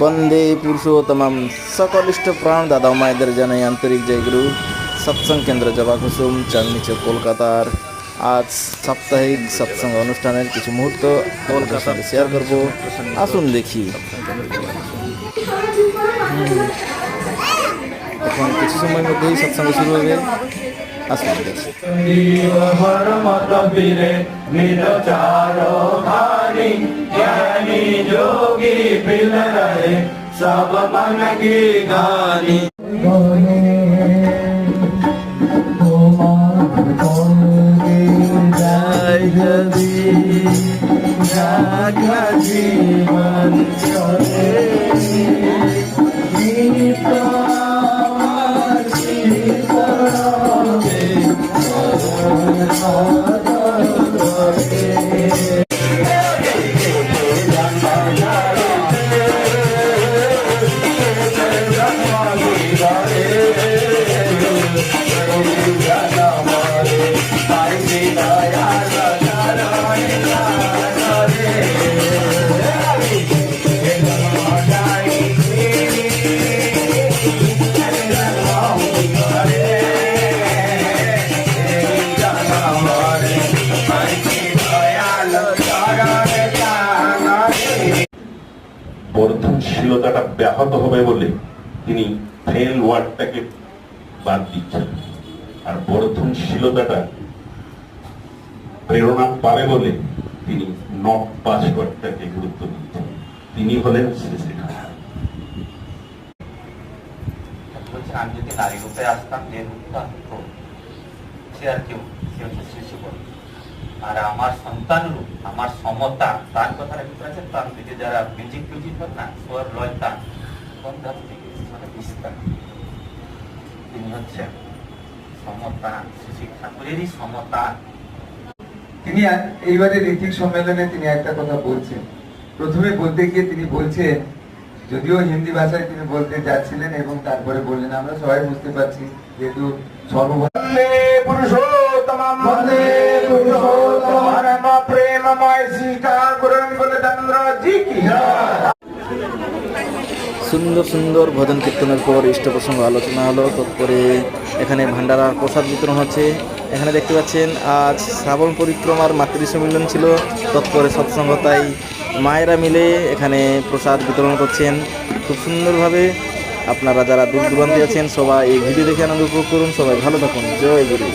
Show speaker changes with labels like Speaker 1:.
Speaker 1: বন্দে পুরুষোত্তমম। সকল ইষ্ট প্রাণ দাদা মায়েদের জানাই আন্তরিক জয়গুরু। সৎসঙ্গ কেন্দ্র জবা কুসুম, চাঁদনি চক, কলকাতার আজ সাপ্তাহিক সৎসঙ্গ অনুষ্ঠানের কিছু মুহূর্ত আপনাদের সাথে শেয়ার করব। আসুন দেখি। এখন কিছু সময়ের মধ্যেই সৎসঙ্গ শুরু হবে। আসুন দেখি।
Speaker 2: যোগী পিল রহে সব মন কি গানি। জীবন
Speaker 3: বর্ধনশীলতাটা ব্যাহত হবে বলে তিনি ফেল ওয়ার্ডটাকে বাদ দিচ্ছেন, আর বর্ধনশীলতাটা প্রেরণা পাবে বলে তিনি নট পাস ওয়ার্ডটাকে গুরুত্ব দিচ্ছেন। তিনি হলেন শ্রী শ্রী ঠাকুর।
Speaker 4: আমি যদি নারী রূপে আসতাম, যে রূপটা হতো সে আর কেউ, সে হচ্ছে শিশু বল। আর আমার সন্তান রূপ, আমার সমতা, তার কথাটা কি আছে, তার দিকে যারা মিউজিক ফিউজিক হয় না, স্বর লয়, তার কোন ধাপ থেকে মানে বিস্তার, তিনি হচ্ছেন সমতা, শ্রী ঠাকুরেরই সমতা।
Speaker 5: তিনি এইবারে ঋতিক সম্মেলনে তিনি একটা কথা বলছেন। প্রথমে বলতে গিয়ে তিনি বলছেন, যদিও হিন্দি ভাষায় তিনি বলতে যাচ্ছিলেন এবং তারপরে বললেন, আমরা সবাই বুঝতে পারছি যেহেতু
Speaker 2: বন্দে পুরুষোত্তমম, বন্দে পুরুষোত্তমম, পরম প্রেমময় শ্রী ঠাকুর গুরুচন্দ্র জি কি জয়।
Speaker 1: সুন্দর সুন্দর ভজন কীর্তনের পর ইষ্ট প্রসঙ্গ আলোচনা হলো। তৎপরে এখানে ভান্ডারার প্রসাদ বিতরণ হচ্ছে। এখানে দেখতে পাচ্ছেন আজ শ্রাবণ পরিক্রমার মাতৃ সম্মিলন ছিল। তৎপরে সৎসঙ্গ, তাই মায়েরা মিলে এখানে প্রসাদ বিতরণ করছেন খুব সুন্দরভাবে। আপনারা যারা দূর দূরান্তে আছেন সবাই এই ভিডিও দেখে আনন্দ উপভোগ করুন। সবাই ভালো থাকুন। জয় গুরু।